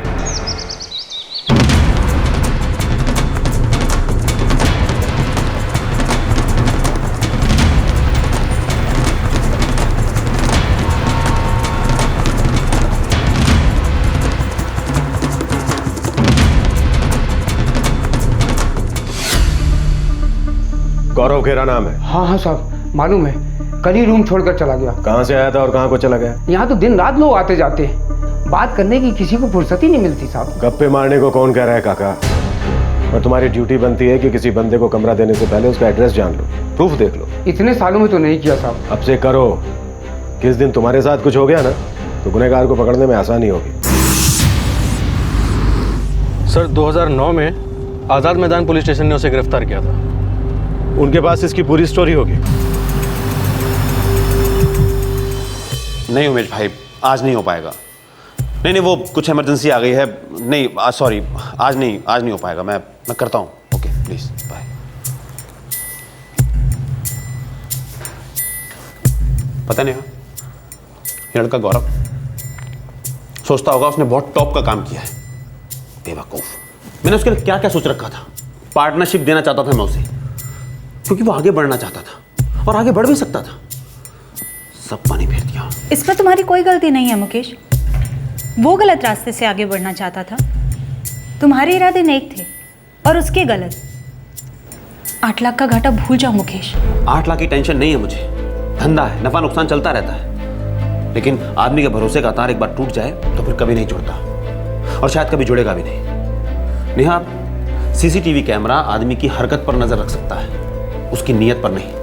गौरव खेरा नाम है? हाँ हाँ साहब मालूम है। कल ही रूम छोड़कर चला गया। कहाँ से आया था और कहाँ को चला गया? यहाँ तो दिन रात लोग आते जाते हैं। बात करने की किसी को फुर्सत ही नहीं मिलती साहब। गप्पे मारने को कौन कह रहा है काका? और तुम्हारी ड्यूटी बनती है कि किसी बंदे को कमरा देने से पहले उसका एड्रेस जान लो, प्रूफ देख लो। इतने सालों में तो नहीं किया साहब। अब से करो। किस दिन तुम्हारे साथ कुछ हो गया ना, तो गुनहगार को पकड़ने में आसानी होगी। सर 2009 में आज़ाद मैदान पुलिस स्टेशन ने उसे गिरफ्तार किया था। उनके पास इसकी पूरी स्टोरी होगी। नहीं उमेश भाई, आज नहीं हो पाएगा। नहीं, वो कुछ इमरजेंसी आ गई है। नहीं सॉरी, आज नहीं हो पाएगा। मैं करता हूँ। Okay please bye. पता नहीं ये लड़का गौरव सोचता होगा उसने बहुत टॉप का काम किया है। बेवकूफ। मैंने उसके लिए क्या क्या सोच रखा था। पार्टनरशिप देना चाहता था मैं उसे, क्योंकि वो आगे बढ़ना चाहता था और आगे बढ़ भी सकता था। सब पानी फेर दिया। इस पर तुम्हारी कोई गलती नहीं है मुकेश। वो गलत रास्ते से आगे बढ़ना चाहता था। तुम्हारे इरादे नेक थे और उसके गलत। 8 लाख का घाटा भूल जाओ मुकेश। 8 लाख की टेंशन नहीं है मुझे, धंधा है, नफा नुकसान चलता रहता है। लेकिन आदमी के भरोसे का तार एक बार टूट जाए तो फिर कभी नहीं जुड़ता, और शायद कभी जुड़ेगा भी नहीं। नेहा, सीसीटीवी कैमरा आदमी की हरकत पर नजर रख सकता है, उसकी नीयत पर नहीं।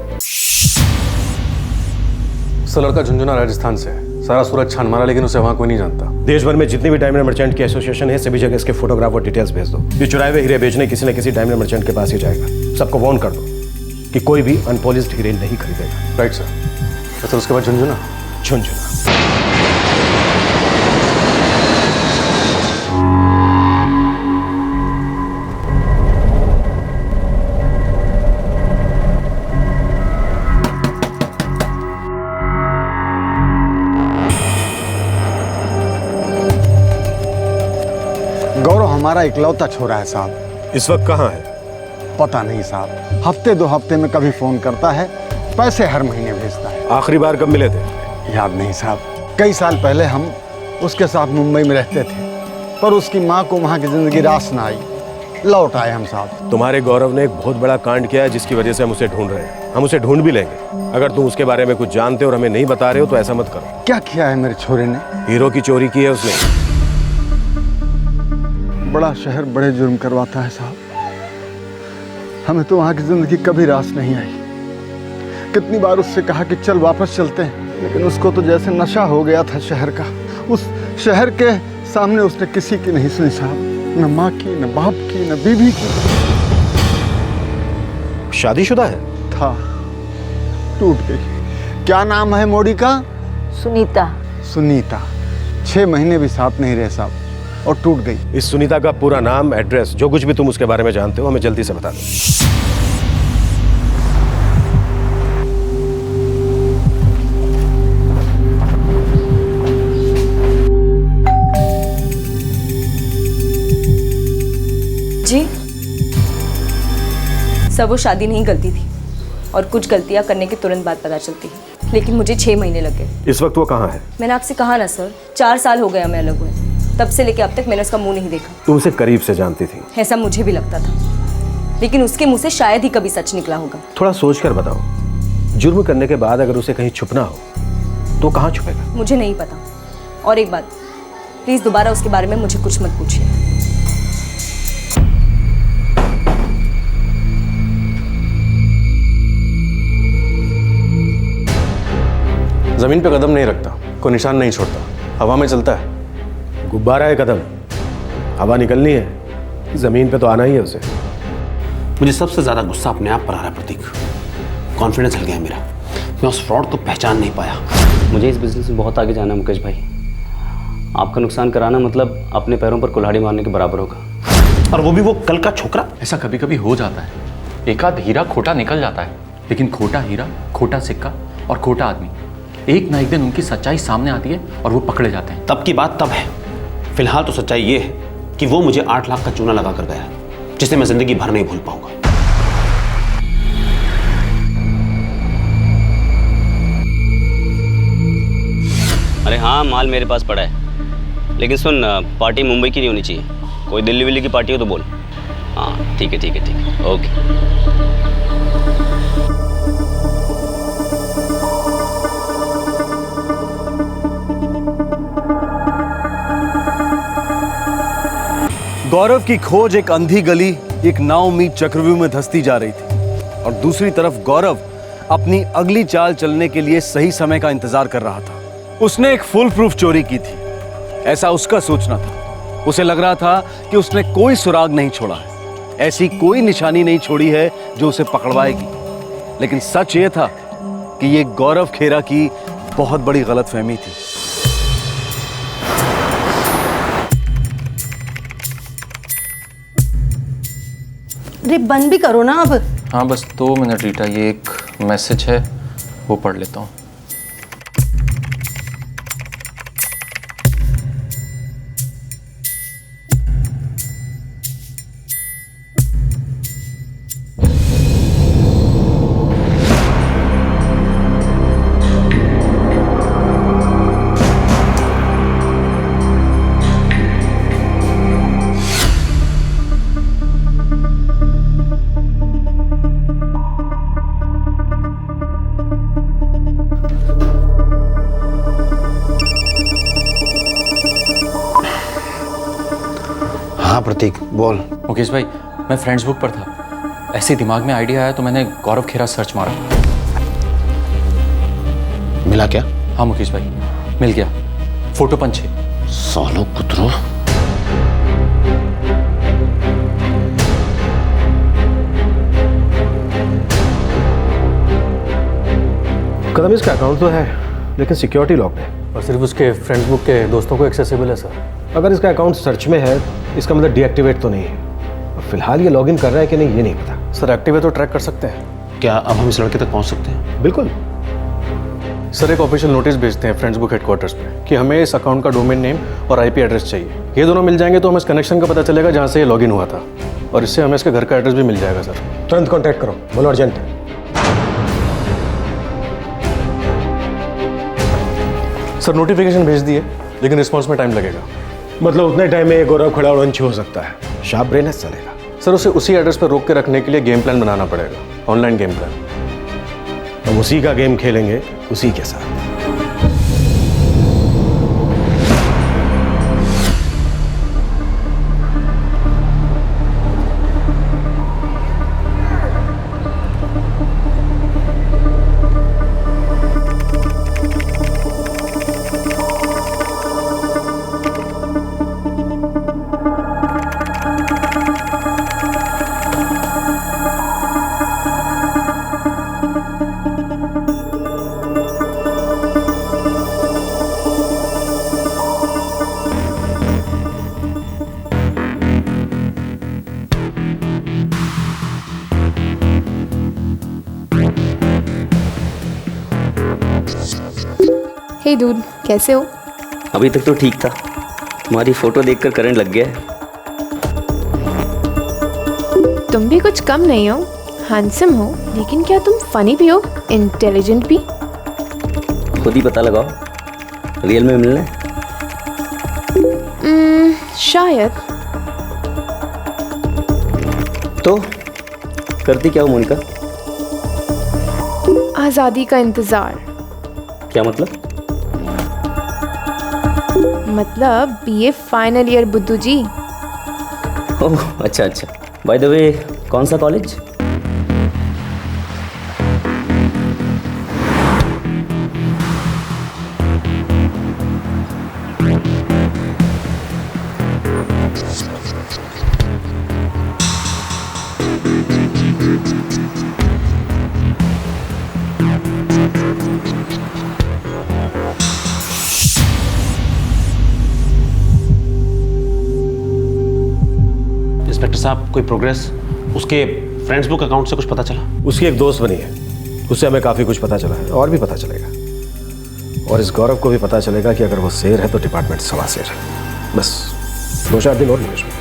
सर लड़का झुंझुना राजस्थान से है, सारा सूरज छान मारा लेकिन उसे वहां कोई नहीं जानता। देश भर में जितनी भी डायमंड मर्चेंट की एसोसिएशन है सभी जगह इसके फोटोग्राफ और डिटेल्स भेज दो। ये चुराए हुए हीरे बेचने किसी न किसी डायमंड मर्चेंट के पास ही जाएगा। सबको वार्न कर दो कि कोई भी अनपॉलिश्ड हीरे नहीं खरीदेगा। Right sir. सर उसके बाद झुंझुना। झुंझुना। गौरव हमारा इकलौता छोरा है साहब। इस वक्त कहाँ है? पता नहीं साहब, हफ्ते 2 हफ्ते में कभी फोन करता है, पैसे हर महीने भेजता है। आखिरी बार कब मिले थे? याद नहीं साहब, कई साल पहले हम उसके साथ मुंबई में रहते थे, पर उसकी माँ को वहाँ की जिंदगी रास ना आई, लौट आए हम साहब। तुम्हारे गौरव ने एक बहुत बड़ा कांड किया है जिसकी वजह से हम उसे ढूंढ रहे हैं। हम उसे ढूंढ भी लेंगे। अगर तुम उसके बारे में कुछ जानते हो और हमें नहीं बता रहे हो तो ऐसा मत करो। क्या किया है मेरे छोरे ने? हीरो की चोरी की है उसने। बड़ा शहर बड़े जुर्म करवाता है साहब। हमें तो वहाँ की जिंदगी कभी रास नहीं आई। कितनी बार उससे कहा कि चल वापस चलते हैं, लेकिन उसको तो जैसे नशा हो गया था शहर का। उस शहर के सामने उसने किसी की नहीं सुनी साहब, न माँ की, न बाप की, न बीवी की। शादीशुदा है? था, टूट गई। क्या नाम है मोड़ी का? सुनीता। सुनीता 6 महीने भी साथ नहीं रहे साहब, और टूट गई। इस सुनीता का पूरा नाम, एड्रेस, जो कुछ भी तुम उसके बारे में जानते हो हमें जल्दी से बता दो। जी सर, वो शादी नहीं गलती थी, और कुछ गलतियां करने के तुरंत बाद पता चलती है, लेकिन मुझे 6 महीने लगे। इस वक्त वो कहाँ है? मैंने आपसे कहा ना सर, 4 साल हो गए हमें अलग हुए, तब से लेके अब तक मैंने उसका मुंह नहीं देखा। तुम उसे करीब से जानती थी? ऐसा मुझे भी लगता था, लेकिन उसके मुंह से शायद ही कभी सच निकला होगा। थोड़ा सोच कर बताओ, जुर्म करने के बाद अगर उसे कहीं छुपना हो तो कहाँ छुपेगा? मुझे नहीं पता। और एक बात, प्लीज दोबारा उसके बारे में मुझे कुछ मत पूछिए। जमीन पे कदम नहीं रखता, कोई निशान नहीं छोड़ता, हवा में चलता है। गुब्बारा है कदम, हवा निकलनी है, जमीन पे तो आना ही है उसे। मुझे सबसे ज्यादा गुस्सा अपने आप पर आ रहा है प्रतीक। कॉन्फिडेंस हिल गया मेरा, मैं उस फ्रॉड को पहचान नहीं पाया। मुझे इस बिजनेस में बहुत आगे जाना है मुकेश भाई। आपका नुकसान कराना मतलब अपने पैरों पर कुल्हाड़ी मारने के बराबर होगा। और वो भी वो कल का छोकरा। ऐसा कभी कभी हो जाता है, एक आध हीरा खोटा निकल जाता है, लेकिन खोटा हीरा, खोटा सिक्का और खोटा आदमी, एक ना एक दिन उनकी सच्चाई सामने आती है और वो पकड़े जाते हैं। तब की बात तब है, फिलहाल तो सच्चाई ये है कि वो मुझे 8 लाख का चूना लगा कर गया, जिसे मैं जिंदगी भर नहीं भूल पाऊंगा। अरे हाँ, माल मेरे पास पड़ा है, लेकिन सुन, पार्टी मुंबई की नहीं होनी चाहिए, कोई दिल्ली विल्ली की पार्टी हो तो बोल। हाँ ठीक है ठीक है ठीक है, ओके। गौरव की खोज एक अंधी गली, एक नाउम्मीद चक्रव्यूह में धंसती जा रही थी, और दूसरी तरफ गौरव अपनी अगली चाल चलने के लिए सही समय का इंतजार कर रहा था। उसने एक फुल प्रूफ चोरी की थी, ऐसा उसका सोचना था। उसे लग रहा था कि उसने कोई सुराग नहीं छोड़ा है, ऐसी कोई निशानी नहीं छोड़ी है जो उसे पकड़वाएगी। लेकिन सच ये था कि ये गौरव खेरा की बहुत बड़ी गलतफहमी थी। अरे बंद भी करो ना अब। हाँ बस 2 मिनट रीटा, ये एक मैसेज है वो पढ़ लेता हूँ। प्रतीक बोल। मुकेश भाई, मैं फ्रेंड्स बुक पर था, ऐसे दिमाग में आइडिया आया तो मैंने गौरव खेरा सर्च मारा। मिला क्या? हाँ मुकेश भाई, मिल गया। फोटो पंच है। सालो कुतरो। कदम इसका अकाउंट तो है लेकिन सिक्योरिटी लॉक्ड है और सिर्फ उसके फ्रेंड्स बुक के दोस्तों को एक्सेसिबल है सर। अगर इसका अकाउंट सर्च में है इसका मतलब डीएक्टिवेट तो नहीं है। फिलहाल ये लॉगिन कर रहा है कि नहीं ये नहीं पता। सर एक्टिव है तो ट्रैक कर सकते हैं। क्या अब हम इस लड़के तक पहुंच सकते हैं? बिल्कुल सर, एक ऑफिशियल नोटिस भेजते हैं फ्रेंड्स बुक हेडक्वार्टर्स पे कि हमें इस अकाउंट का डोमेन नेम और आईपी एड्रेस चाहिए। ये दोनों मिल जाएंगे तो हमें इस कनेक्शन का पता चलेगा जहाँ से ये लॉगिन हुआ था और इससे हमें इसके घर का एड्रेस भी मिल जाएगा सर। तुरंत कॉन्टैक्ट करो, बोलो अर्जेंट है। सर नोटिफिकेशन भेज दिए लेकिन रिस्पॉन्स में टाइम लगेगा। मतलब उतने टाइम में गौरव खड़ा उड़ंची हो सकता है। शार्प ब्रेन है चलेगा सर। उसे उसी एड्रेस पर रोक के रखने के लिए गेम प्लान बनाना पड़ेगा, ऑनलाइन गेम प्लान। हम उसी का गेम खेलेंगे उसी के साथ। हे डूड, कैसे हो? अभी तक तो ठीक था, तुम्हारी फोटो देखकर करंट लग गया है। तुम भी कुछ कम नहीं हो, हैंडसम हो, लेकिन क्या तुम फनी भी हो, इंटेलिजेंट भी? खुद ही पता लगाओ, रियल में मिलना है? शायद। तो करती क्या हो मोनिका? आज़ादी का इंतज़ार। क्या मतलब? मतलब बीए फाइनल ईयर बुद्धू जी। ओह अच्छा अच्छा। बाय द वे कौन सा कॉलेज? इंस्पेक्टर साहब, कोई प्रोग्रेस? उसके फ्रेंड्स बुक अकाउंट से कुछ पता चला? उसकी एक दोस्त बनी है, उससे हमें काफ़ी कुछ पता चला है और भी पता चलेगा। और इस गौरव को भी पता चलेगा कि अगर वो शेर है तो डिपार्टमेंट सवा शेर है। बस 2-4 दिन और निवेश में।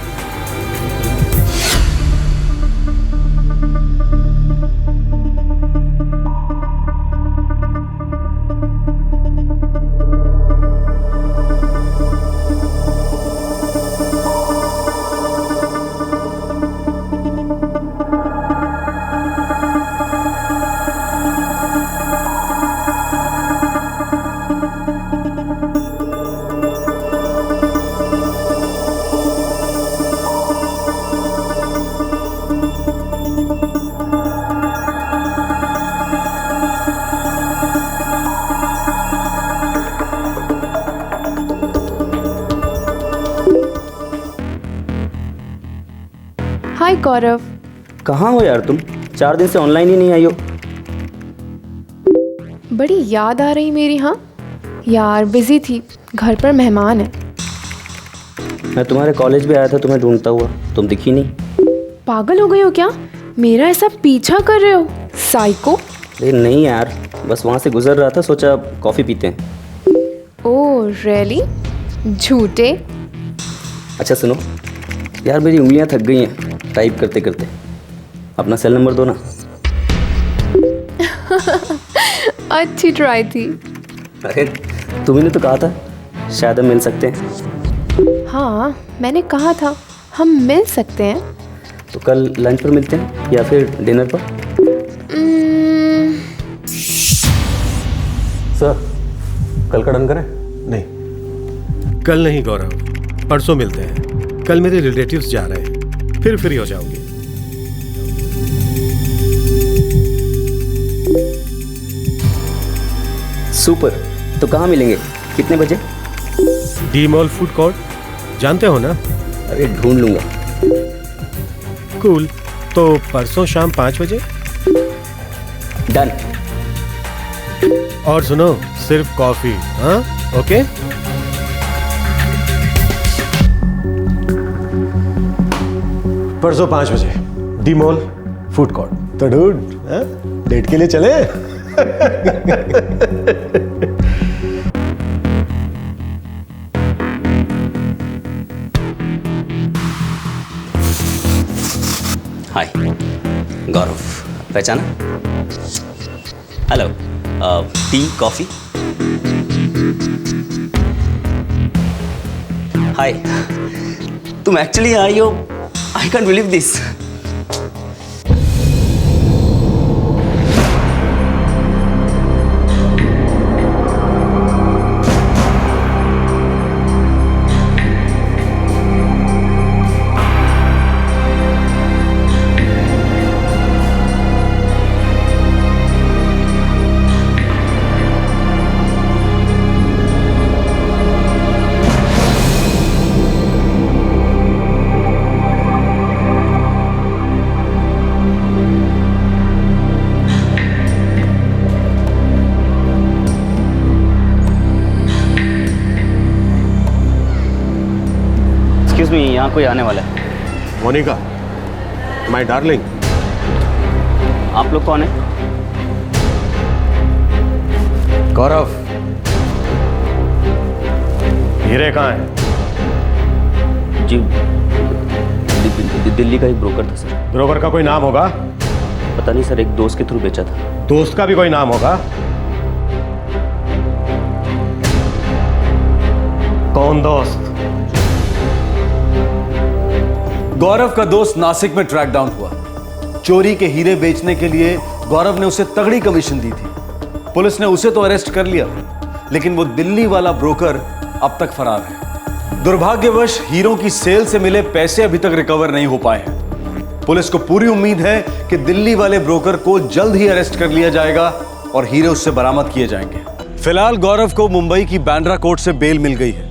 हाय गौरव। कहाँ हो यार तुम? 4 दिन से ऑनलाइन ही नहीं आई हो। बड़ी याद आ रही मेरी। हाँ यार, बिजी थी, घर पर मेहमान है। मैं तुम्हारे कॉलेज भी आया था तुम्हें ढूंढता हुआ, तुम दिखी नहीं। पागल हो गए हो क्या? मेरा ऐसा पीछा कर रहे हो, साइको? अरे नहीं यार, बस वहाँ से गुजर रहा था, सोचा कॉफ़ी पीते हैं। Oh really? झूठे। अच्छा सुनो यार, मेरी उंगलियां थक गई हैं टाइप करते करते, अपना सेल नंबर दो ना। अच्छी ट्राई थी। अरे तुमने तो कहा था शायद हम मिल सकते हैं। हाँ मैंने कहा था हम मिल सकते हैं। तो कल लंच पर मिलते हैं या फिर डिनर पर? सर कल का डन करें? नहीं कल नहीं गौरव, परसों मिलते हैं। कल मेरे रिलेटिव्स जा रहे हैं, फिर फ्री हो जाओगे। सुपर। तो कहाँ मिलेंगे, कितने बजे? डी मॉल फूड कोर्ट, जानते हो ना? अरे ढूंढ लूंगा। कूल। तो परसों शाम 5 बजे। डन। और सुनो, सिर्फ कॉफी। हाँ, ओके। परसों 5 बजे डी मॉल फूड कोर्ट। तो डूड, डेट के लिए चले? हाय गौरव, पहचाना? Hello, tea coffee? हाय, तुम एक्चुअली आई हो? I can't believe this. Excuse me, यहाँ कोई आने वाला है। Monica, my darling. आप लोग कौन है? गौरव। हीरे कहाँ है? जी दिल्ली का एक ब्रोकर था सर। ब्रोकर का कोई नाम होगा? पता नहीं सर, एक दोस्त के थ्रू बेचा था। दोस्त का भी कोई नाम होगा? कौन दोस्त? गौरव का दोस्त नासिक में ट्रैक डाउन हुआ। चोरी के हीरे बेचने के लिए गौरव ने उसे तगड़ी कमीशन दी थी। पुलिस ने उसे तो अरेस्ट कर लिया, लेकिन वो दिल्ली वाला ब्रोकर अब तक फरार है। दुर्भाग्यवश हीरों की सेल से मिले पैसे अभी तक रिकवर नहीं हो पाए हैं। पुलिस को पूरी उम्मीद है कि दिल्ली वाले ब्रोकर को जल्द ही अरेस्ट कर लिया जाएगा और हीरे उससे बरामद किए जाएंगे। फिलहाल गौरव को मुंबई की बांद्रा कोर्ट से बेल मिल गई है,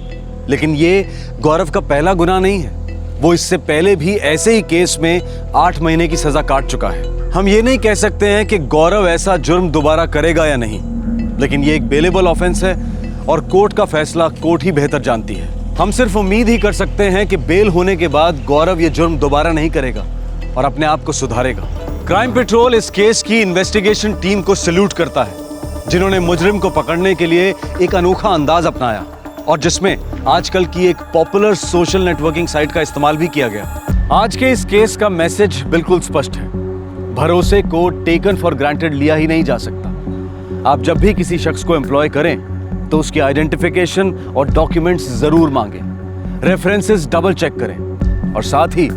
लेकिन ये गौरव का पहला गुनाह नहीं है। वो इससे पहले भी ऐसे ही केस में 8 महीने की सजा काट चुका है। हम ये नहीं कह सकते हैं कि गौरव ऐसा जुर्म दोबारा करेगा या नहीं, लेकिन ये एक बेलेबल ऑफेंस है और कोर्ट का फैसला कोर्ट ही बेहतर जानती है। हम सिर्फ उम्मीद ही कर सकते हैं कि बेल होने के बाद गौरव ये जुर्म दोबारा नहीं करेगा और अपने आप को सुधारेगा। क्राइम पेट्रोल इस केस की इन्वेस्टिगेशन टीम को सैल्यूट करता है, जिन्होंने मुजरिम को पकड़ने के लिए एक अनोखा अंदाज अपनाया और जिसमें आजकल की एक पॉपुलर सोशल नेटवर्किंग साइट का इस्तेमाल भी किया गया। आज के इस केस का मैसेज बिल्कुल स्पष्ट है। भरोसे को टेकन फॉर ग्रांटेड लिया ही नहीं जा सकता। आप जब भी किसी शख्स को एम्प्लॉय करें तो उसकी आइडेंटिफिकेशन और डॉक्यूमेंट्स जरूर मांगें, रेफरेंसेस डबल चेक करें और साथ ही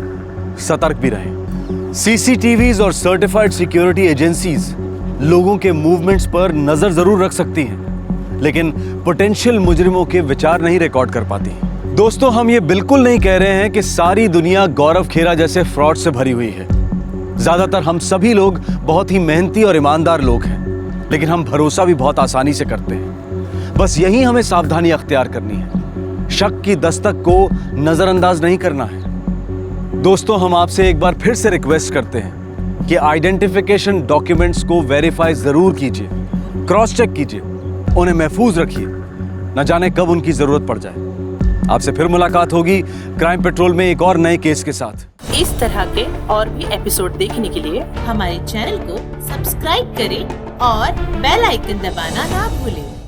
सतर्क भी रहें। सीसीटीवीज और सर्टिफाइड सिक्योरिटी एजेंसीज लोगों के मूवमेंट्स पर नजर जरूर रख सकती हैं, लेकिन पोटेंशियल मुजरिमों के विचार नहीं रिकॉर्ड कर पाती। दोस्तों, हम ये बिल्कुल नहीं कह रहे हैं कि सारी दुनिया गौरव खेरा जैसे फ्रॉड से भरी हुई है। ज्यादातर हम सभी लोग बहुत ही मेहनती और ईमानदार लोग हैं, लेकिन हम भरोसा भी बहुत आसानी से करते हैं। बस यही हमें सावधानी अख्तियार करनी है। शक की दस्तक को नजरअंदाज नहीं करना है। दोस्तों, हम आपसे एक बार फिर से रिक्वेस्ट करते हैं कि आइडेंटिफिकेशन डॉक्यूमेंट्स को वेरीफाई जरूर कीजिए, क्रॉस चेक कीजिए, उन्हें महफूज रखिए, न जाने कब उनकी जरूरत पड़ जाए। आपसे फिर मुलाकात होगी क्राइम पेट्रोल में एक और नए केस के साथ। इस तरह के और भी एपिसोड देखने के लिए हमारे चैनल को सब्सक्राइब करें और बेल आइकन दबाना ना भूलें।